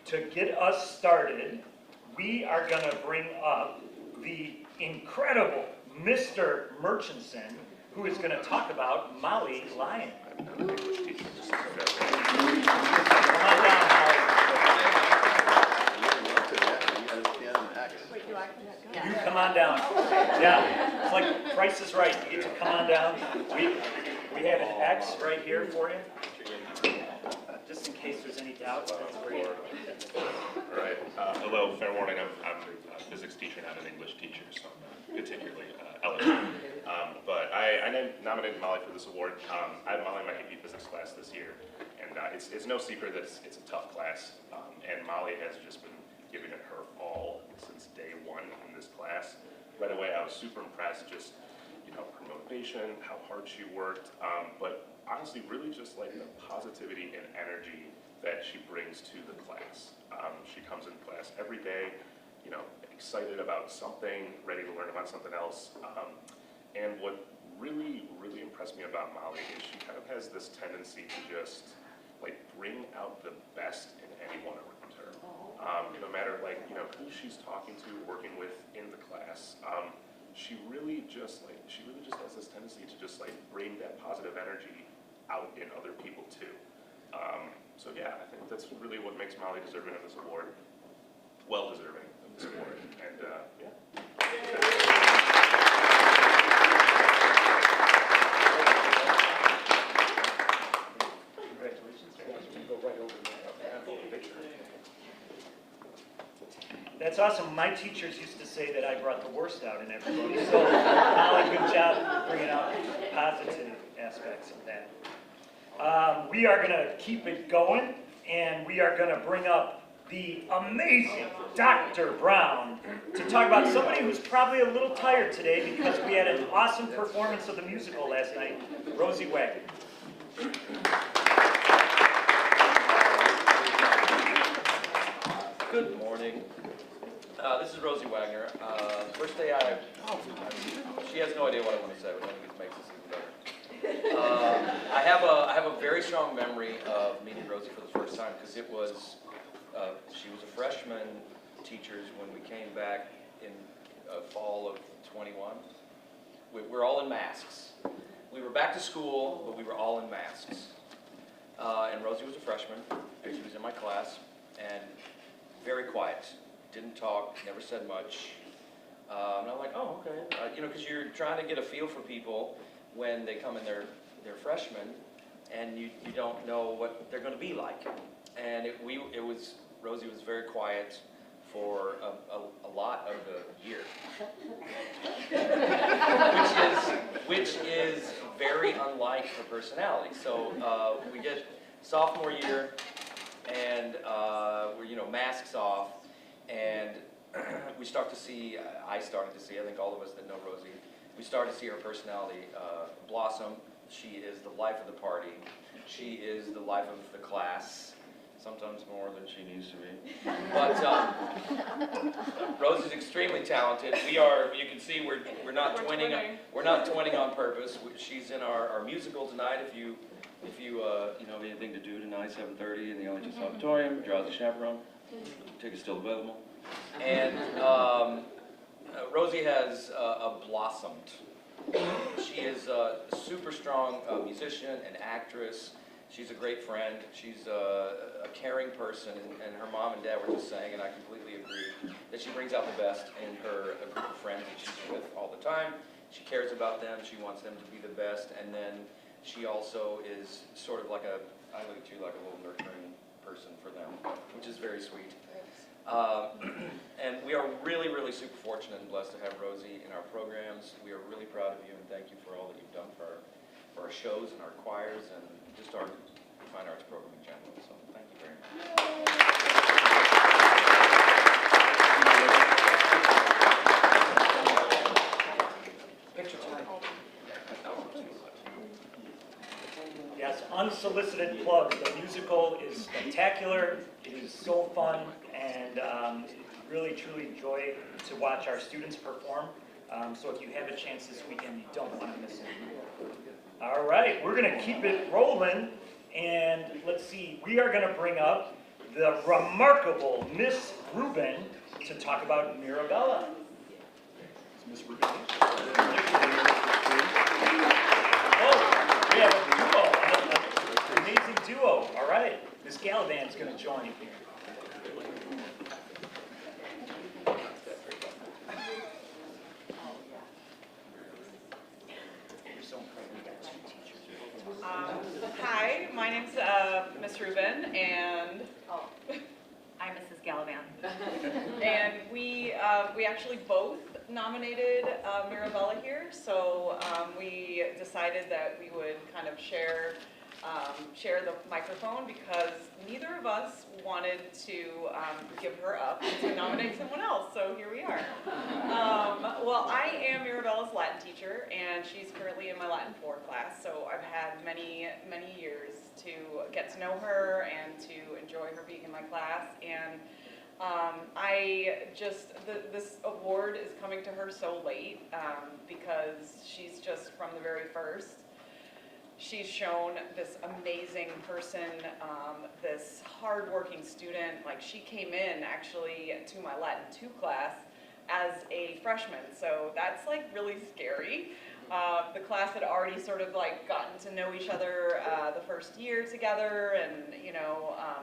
to get us started, we are going to bring up the incredible Mr. Murchison, who is going to talk about Molly Lyon. Come on down, Molly. You come on down. Yeah, it's like Price is Right. You get to come on down. We have an X right here for you. Just in case there's any doubts, that's great. All right. Hello, fair warning. I'm a physics teacher, not an English teacher, so particularly eligible. But I nominated Molly for this award. I had Molly in my AP Physics class this year, and it's no secret that it's a tough class. And Molly has just been giving it her all since day one in this class. Right away, I was super impressed. Just her motivation, how hard she worked, but honestly, really just like the positivity and energy that she brings to the class. She comes in class every day, excited about something, ready to learn about something else. And what really, really impressed me about Molly is she kind of has this tendency to just like bring out the best in anyone around her. No matter who she's talking to, working with in the class. She really just has this tendency to just like bring that positive energy out in other people too. So yeah, I think that's really what makes Molly deserving of this award. Well deserving of this award. And yeah. Congratulations. Go right over the picture. That's awesome. My teachers used to say that I brought the worst out in everybody. So, Molly, good job bringing out positive aspects of that. We are going to keep it going, and we are going to bring up the amazing Dr. Brown to talk about somebody who's probably a little tired today because we had an awesome performance of the musical last night, Rosie Wagner. Good morning. This is Rosie Wagner. First day she has no idea what I want to say, which I think makes this even better. I have a very strong memory of meeting Rosie for the first time because it was, she was a freshman teachers when we came back in fall of 21. We're all in masks. We were back to school, but we were all in masks. And Rosie was a freshman, and she was in my class, and very quiet. Didn't talk, never said much. And I'm like, oh, okay. Because you're trying to get a feel for people when they come in their freshmen, and you don't know what they're going to be like. And Rosie was very quiet for a lot of the year, which is very unlike her personality. So we get sophomore year, and we're masks off, and we start to see. I started to see. I think all of us that know Rosie, we started to see her personality blossom. She is the life of the party. She is the life of the class. Sometimes more than she needs to be. But Rosie's extremely talented. We are. You can see we're not twinning. We're not twinning on purpose. She's in our musical tonight. If you have anything to do tonight, 7:30 in the LHS auditorium, Drowsy Chaperone. Tickets still available. And Rosie has blossomed. She is a super strong musician, an actress. She's a great friend. She's a caring person, and her mom and dad were just saying, and I completely agree, that she brings out the best in her a group of friends that she's with all the time. She cares about them. She wants them to be the best, and then she also is sort of like I look at you like a little nurturing person for them, which is very sweet. And we are really, really super fortunate and blessed to have Rosie in our programs. We are really proud of you, and thank you for all that you've done for our shows and our choirs and just our fine arts program in general. So thank you very much. Picture time. Yes, unsolicited plug. The musical is spectacular. It is so fun, and really, truly joy to watch our students perform. So if you have a chance this weekend, you don't want to miss it. All right, we're going to keep it rolling, and let's see. We are going to bring up the remarkable Miss Rubin to talk about Mirabella. Is Miss Rubin here? Oh, we have a duo, an amazing duo. All right, Miss Gallivan's going to join here. Hi, my name's Miss Rubin, and I'm Mrs. Gallivan. and we actually both nominated Mirabella here, so we decided that we would kind of share the microphone because neither of us wanted to give her up to nominate someone else, so here we are. Well, I am Mirabella's Latin teacher, and she's currently in my Latin 4 class, so I've had many, many years to get to know her and to enjoy her being in my class, and this award is coming to her so late because she's just from the very first. She's shown this amazing person, this hardworking student. Like, she came in actually to my Latin 2 class as a freshman, so that's like really scary. The class had already sort of like gotten to know each other the first year together, and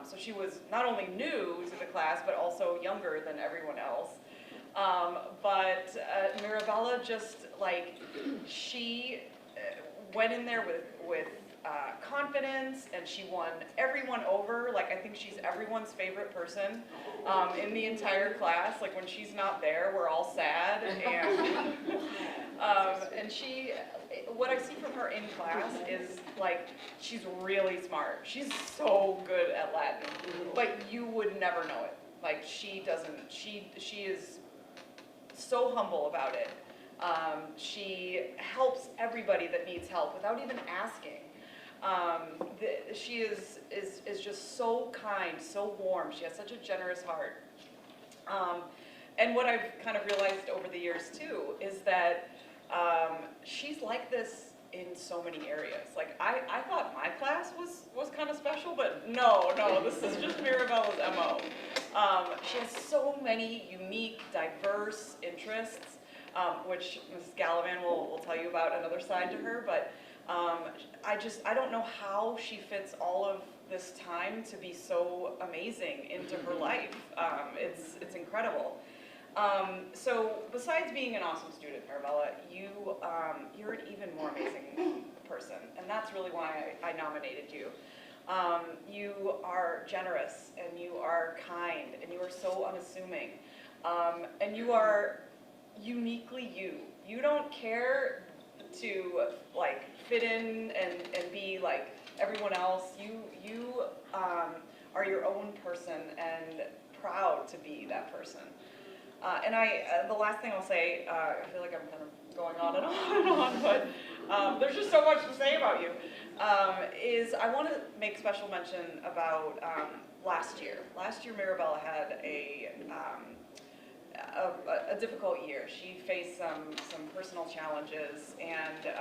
so she was not only new to the class but also younger than everyone else. But Mirabella just like she went in there with confidence, and she won everyone over. Like, I think she's everyone's favorite person in the entire class. Like, when she's not there, we're all sad, and she, what I see from her in class is like she's really smart. She's so good at Latin, but you would never know it. Like, she is so humble about it. She helps everybody that needs help without even asking. She is just so kind, so warm. She has such a generous heart. And what I've kind of realized over the years too is that she's like this in so many areas. Like, I thought my class was kind of special, but no, this is just Mirabella's MO. She has so many unique, diverse interests, which Mrs. Gallivan will tell you about another side to her, but I don't know how she fits all of this time to be so amazing into her life. It's incredible. So besides being an awesome student, Mirabella, you're an even more amazing person, and that's really why I nominated you. You are generous, and you are kind, and you are so unassuming, and you are uniquely you. You don't care to like fit in and be like everyone else. You are your own person and proud to be that person. And the last thing I'll say, I feel like I'm kind of going on and on and on, but there's just so much to say about you, is I want to make special mention about last year. Last year, Mirabella had a difficult year. She faced some personal challenges, and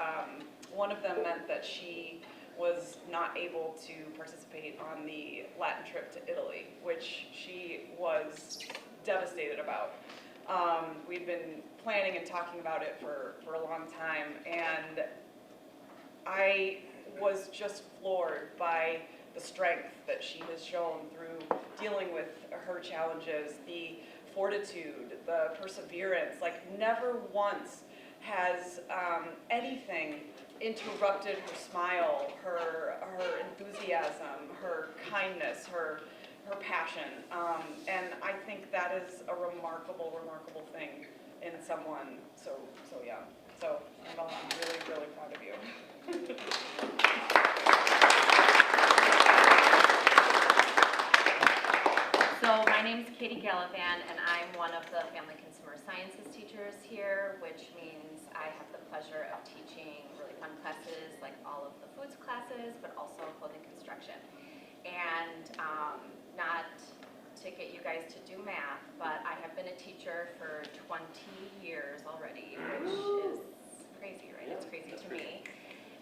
one of them meant that she was not able to participate on the Latin trip to Italy, which she was devastated about. We'd been planning and talking about it for a long time, and I was just floored by the strength that she has shown through dealing with her challenges, the fortitude, the perseverance. Like, never once has anything interrupted her smile, her enthusiasm, her kindness, her passion, and I think that is a remarkable thing in someone so young. So I'm really, really proud of you. So my name is Katie Gallivan, and I'm one of the Family Consumer Sciences teachers here, which means I have the pleasure of teaching really fun classes like all of the foods classes, but also clothing construction. And not to get you guys to do math, but I have been a teacher for 20 years already, which is crazy, right? It's crazy to me.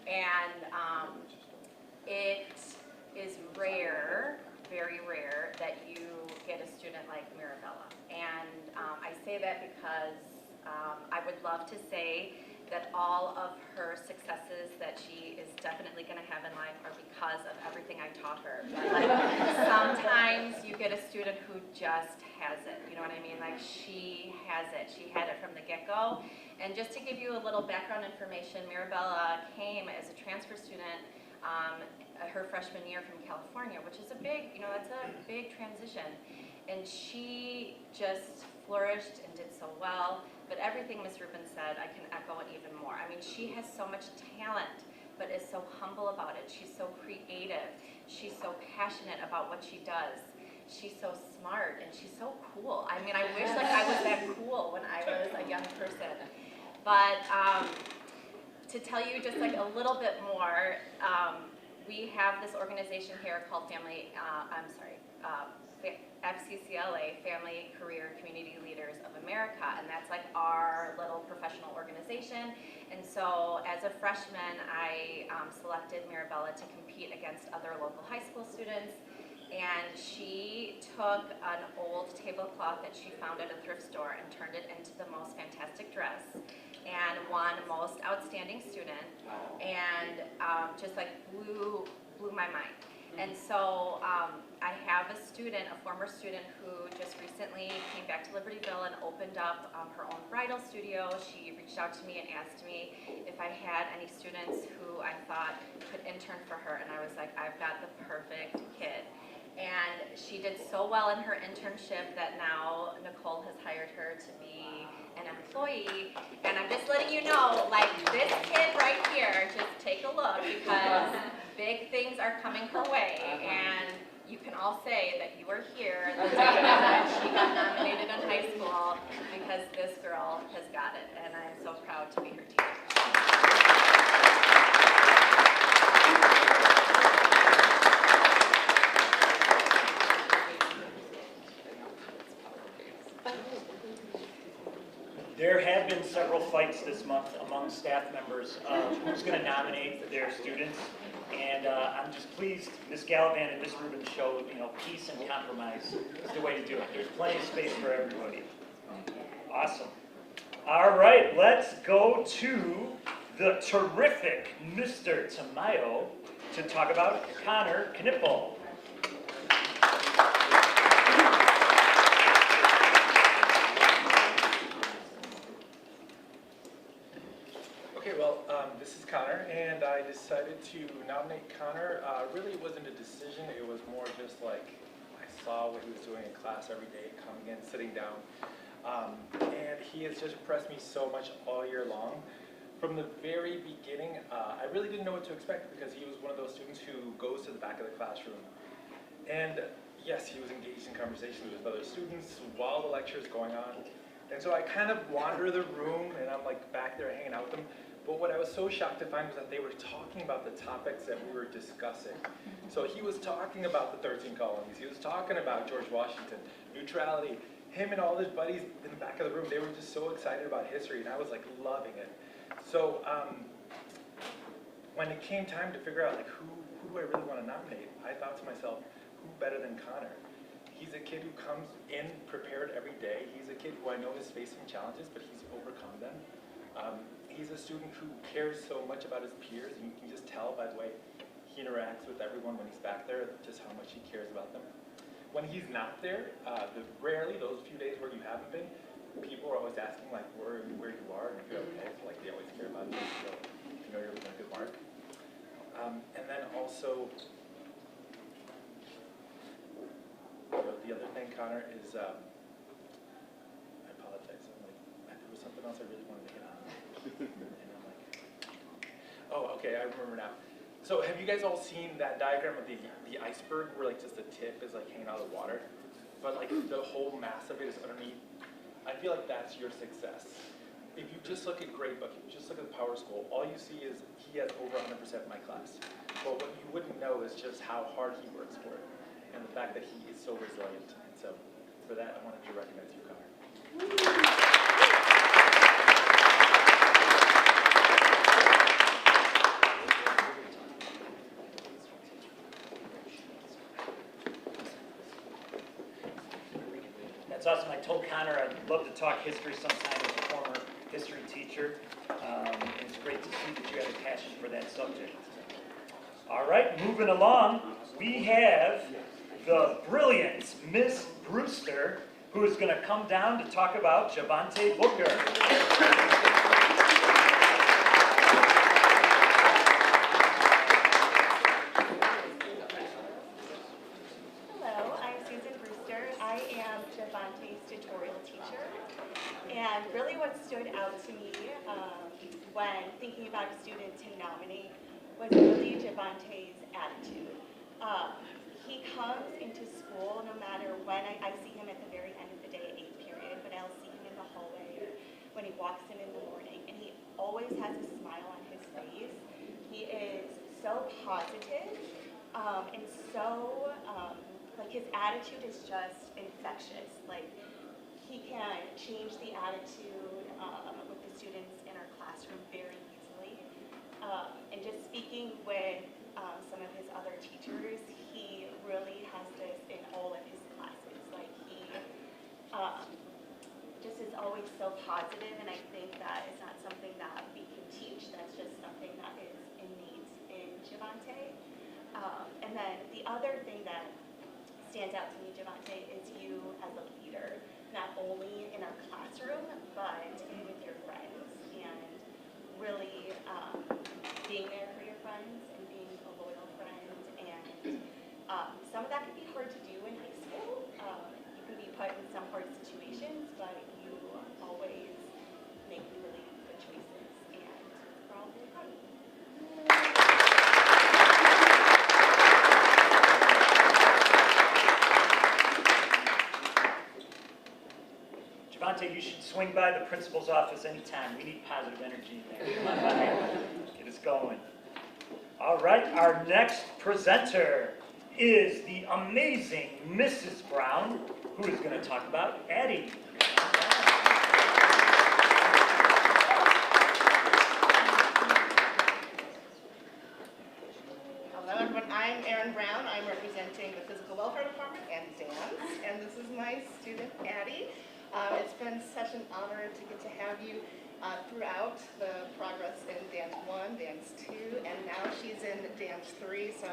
And it is rare very rare that you get a student like Mirabella. And I say that because I would love to say that all of her successes that she is definitely going to have in life are because of everything I taught her. But like, sometimes you get a student who just has it, you know what I mean? Like she has it. She had it from the get-go. And just to give you a little background information, Mirabella came as a transfer student her freshman year from California, which is a big, you know, that's a big transition. And she just flourished and did so well. But everything Ms. Rubin said, I can echo it even more. I mean, she has so much talent, but is so humble about it. She's so creative. She's so passionate about what she does. She's so smart, and she's so cool. I mean, I wish like I was that cool when I was a young person. But to tell you just like a little bit more, we have this organization here called FCCLA, Family Career Community Leaders of America, and that's like our little professional organization. And so as a freshman, I selected Mirabella to compete against other local high school students, and she took an old tablecloth that she found at a thrift store and turned it into the most fantastic dress and won most outstanding student, and just like blew my mind. And so I have a student, a former student, who just recently came back to Libertyville and opened up her own bridal studio. She reached out to me and asked me if I had any students who I thought could intern for her, and I was like, I've got the perfect kid. And she did so well in her internship that now Nicole has hired her to be an employee. And I'm just letting you know, like this kid right here, just take a look because big things are coming her way. And you can all say that you were here the day that she got nominated in high school because this girl has got it. And I'm so proud to be her teacher. There have been several fights this month among staff members of who's going to nominate their students, and I'm just pleased Ms. Gallivan and Ms. Rubin showed, you know, peace and compromise is the way to do it. There's plenty of space for everybody. Awesome. All right, let's go to the terrific Mr. Tamayo to talk about Connor Knippel. Okay, well, this is Connor, and I decided to nominate Connor. Really, it wasn't a decision. It was more just like I saw what he was doing in class every day, coming in, sitting down. And he has just impressed me so much all year long. From the very beginning, I really didn't know what to expect because he was one of those students who goes to the back of the classroom. And yes, he was engaged in conversations with other students while the lecture is going on. And so I kind of wander the room, and I'm like back there hanging out with them. But what I was so shocked to find was that they were talking about the topics that we were discussing. So he was talking about the 13 colonies. He was talking about George Washington, neutrality. Him and all his buddies in the back of the room, they were just so excited about history, and I was like loving it. So when it came time to figure out like who do I really want to nominate, I thought to myself, who better than Connor? He's a kid who comes in prepared every day. He's a kid who I know is facing challenges, but he's overcome them. He's a student who cares so much about his peers, and you can just tell by the way he interacts with everyone when he's back there, just how much he cares about them. When he's not there, rarely, those few days where you haven't been, people are always asking like where you are and if you're okay, so like they always care about you, so you know you're making a good mark. And then also, the other thing, Connor, is, I apologize, there was something else I really wanted to hit on. And I'm like, oh, okay, I remember now. So have you guys all seen that diagram of the iceberg where like just the tip is like hanging out of the water, but like the whole mass of it is underneath? I feel like that's your success. If you just look at Grade Book, if you just look at the Power School, all you see is he has over 100% in my class. But what you wouldn't know is just how hard he works for it, and the fact that he is so resilient. And so for that, I wanted to recognize you, Connor. That's awesome. I told Connor I'd love to talk history sometime as a former history teacher. It's great to see that you have a passion for that subject. All right, moving along, we have the brilliant Miss Brewster, who is going to come down to talk about Javante Booker. Hello, I'm Susan Brewster. I am Javante's tutorial teacher. And really what stood out to me when thinking about a student to nominate was really Javante's attitude. He comes into school no matter when. I see him at the very end of the day, 8th period, but I'll see him in the hallway or when he walks in the morning, and he always has a smile on his face. He is so positive, and so, like his attitude is just infectious. Like he can change the attitude with the students in our classroom very easily. And just speaking with some of his other teachers, he really has this in all of his classes. Like he just is always so positive, and I think that is not something that we can teach. That's just something that is innate in Javante. And then the other thing that stands out to me, Javante, is you as a leader, not only in our classroom, but with your friends, and really being there for your friends and being a loyal friend. And some of that can be hard to do in high school. You can be put in some hard situations, but you always make really good choices, and we're all very proud of you. Javante, you should swing by the principal's office anytime. We need positive energy in there. Come on by. Get us going. All right, our next presenter is the amazing Mrs. Brown, who is going to talk about Addie. Hello everyone, I'm Erin Brown. I'm representing the Physical Welfare Department and dance, and this is my student Addie. It's been such an honor to get to have you throughout the progress in Dance 1, Dance 2, and now she's in Dance 3, so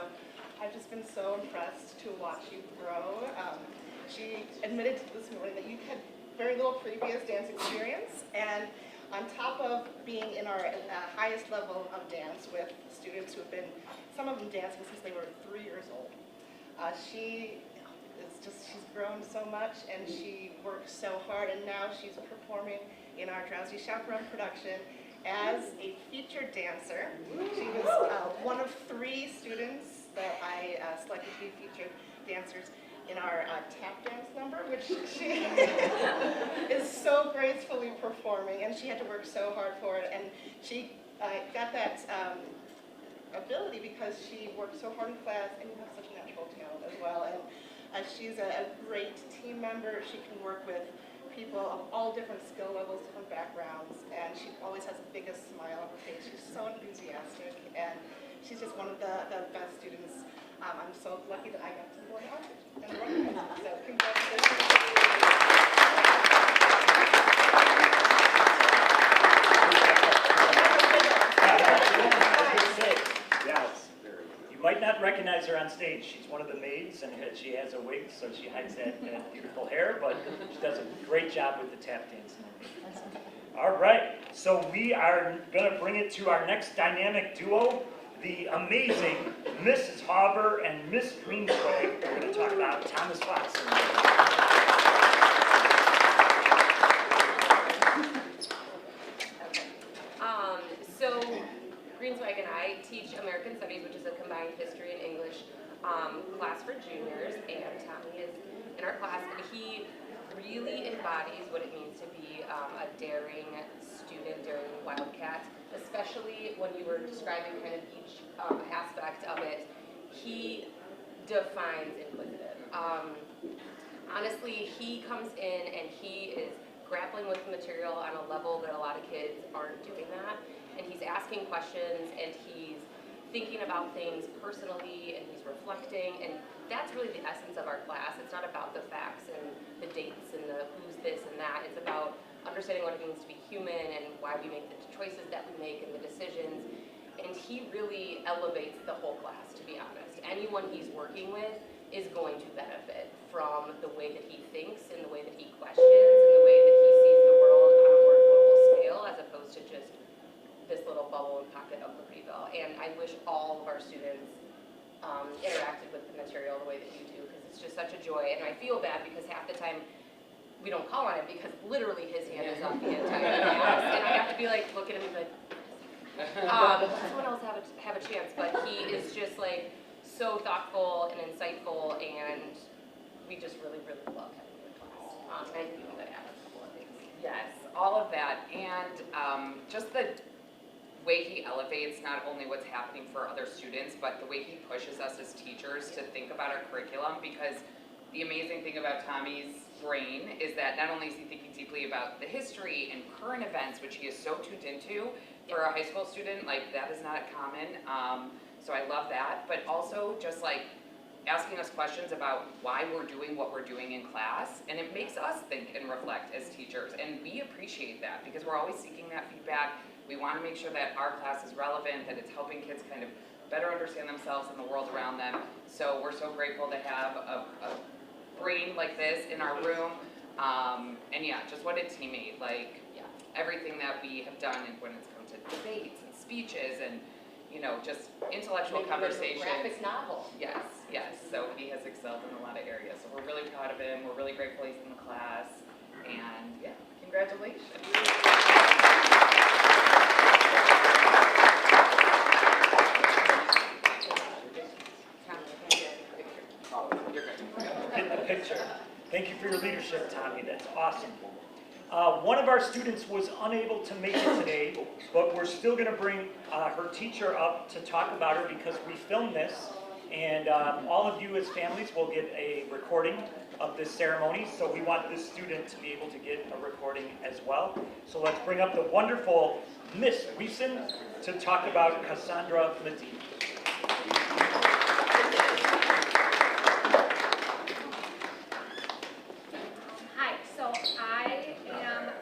I've just been so impressed to watch you grow. She admitted this morning that you had very little previous dance experience, and on top of being in our highest level of dance with students who have been, some of them dancing since they were 3 years old, she's grown so much, and she works so hard, and now she's performing in our Drowsy Chaperone production as a featured dancer. She was one of 3 students that I selected to be featured dancers in our tap dance number, which she is so gracefully performing, and she had to work so hard for it, and she got that ability because she worked so hard in class, and you have such a natural talent as well. And she's a great team member. She can work with people of all different skill levels, different backgrounds, and she always has the biggest smile on her face. She's so enthusiastic, and she's just one of the best students. I'm so lucky that I got to board on and work with her. So congratulations. You might not recognize her on stage. She's one of the maids, and she has a wig, so she hides that beautiful hair, but she does a great job with the tap dance. All right, so we are going to bring it to our next dynamic duo, the amazing Mrs. Hauber and Miss Greensway. We're going to talk about Thomas Watson. So Greenswag and I teach American Studies, which is a combined history and English class for juniors, and Tommy is in our class, and he really embodies what it means to be a daring student during Wildcat, especially when you were describing kind of each aspect of it. He defines inquisitive. Honestly, he comes in and he is grappling with the material on a level that a lot of kids aren't doing that. And he's asking questions, and he's thinking about things personally, and he's reflecting, and that's really the essence of our class. It's not about the facts and the dates and the this and that. It's about understanding what it means to be human and why we make the choices that we make and the decisions. And he really elevates the whole class, to be honest. Anyone he's working with is going to benefit from the way that he thinks and the way that he questions and the way that he sees the world on a more global scale as opposed to just this little bubble and pocket of Libertyville. And I wish all of our students interacted with the material the way that you do, because it's just such a joy. And I feel bad because half the time we don't call on him because literally his hand is up the entire class. And I have to be like, look at him and be like, someone else have a chance. But he is just like so thoughtful and insightful, and we just really, really love having him in class. And you want to add a couple of things. Yes, all of that, and just the way he elevates not only what's happening for other students, but the way he pushes us as teachers to think about our curriculum, because the amazing thing about Tommy's brain is that not only is he thinking deeply about the history and current events, which he is so tuned into for a high school student, like that is not common, so I love that, but also just like asking us questions about why we're doing what we're doing in class, and it makes us think and reflect as teachers, and we appreciate that because we're always seeking that feedback. We want to make sure that our class is relevant, that it's helping kids kind of better understand themselves and the world around them. So we're so grateful to have a brain like this in our room, and yeah, just what a teammate. Like everything that we have done when it's come to debates and speeches and just intellectual conversations. Graphic novel. Yes, yes. So he has excelled in a lot of areas. So we're really proud of him. We're really grateful he's in the class. And yeah, congratulations. Get the picture. Thank you for your leadership, Tommy. That's awesome. One of our students was unable to make it today, but we're still going to bring her teacher up to talk about her because we filmed this, and all of you as families will get a recording of this ceremony, so we want this student to be able to get a recording as well. So let's bring up the wonderful Miss Wiesen to talk about Cassandra Medina.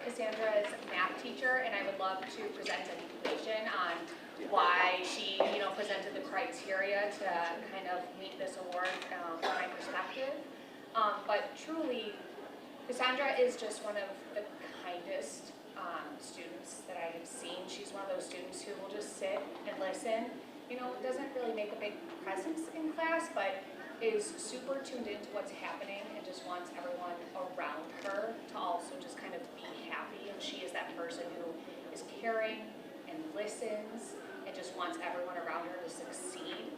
Cassandra's math teacher, and I would love to present an equation on why she, presented the criteria to kind of meet this award from my perspective. But truly, Cassandra is just one of the kindest students that I have seen. She's one of those students who will just sit and listen. Doesn't really make a big presence in class, but is super tuned into what's happening and just wants everyone around her to also just kind of be happy. And she is that person who is caring and listens and just wants everyone around her to succeed.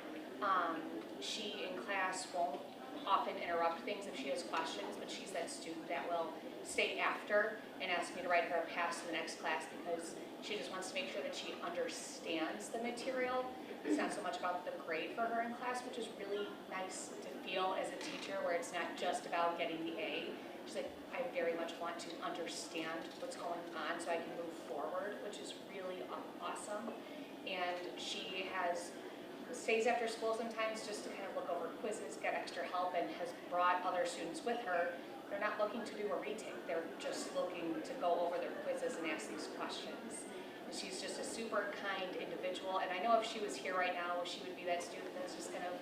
She in class won't often interrupt things if she has questions, but she's that student that will stay after and ask me to write her a pass to the next class because she just wants to make sure that she understands the material. It's not so much about the grade for her in class, which is really nice to feel as a teacher where it's not just about getting the A. She's like, I very much want to understand what's going on so I can move forward, which is really awesome. And she stays after school sometimes just to kind of look over quizzes, get extra help, and has brought other students with her. They're not looking to do a retake, they're just looking to go over their quizzes and ask these questions. She's just a super kind individual, and I know if she was here right now, she would be that student that's just kind of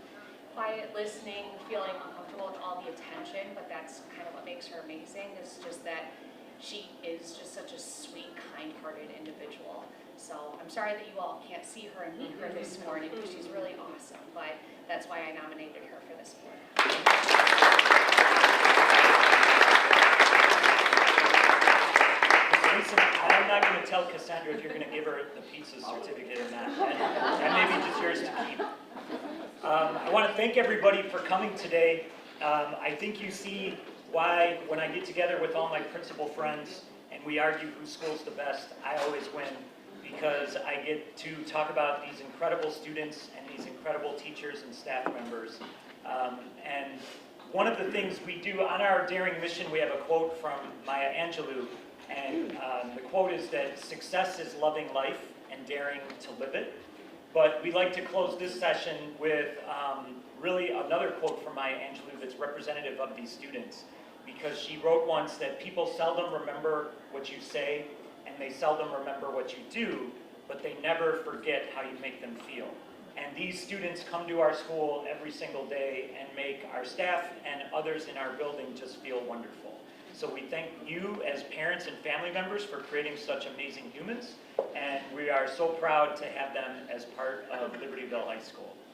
quiet, listening, feeling uncomfortable with all the attention, but that's kind of what makes her amazing, is just that she is just such a sweet, kind-hearted individual. So I'm sorry that you all can't see her and meet her this morning, because she's really awesome, but that's why I nominated her for this award. Listen, I'm not going to tell Cassandra if you're going to give her the pizza certificate or not. That may be just yours to keep. I want to thank everybody for coming today. I think you see why when I get together with all my principal friends and we argue whose school's the best, I always win, because I get to talk about these incredible students and these incredible teachers and staff members. And one of the things we do on our Daring Mission, we have a quote from Maya Angelou. And the quote is that success is loving life and daring to live it. But we like to close this session with really another quote from Maya Angelou that's representative of these students. because she wrote once that people seldom remember what you say, and they seldom remember what you do, but they never forget how you make them feel. And these students come to our school every single day and make our staff and others in our building just feel wonderful. So we thank you as parents and family members for creating such amazing humans, and we are so proud to have them as part of Libertyville High School.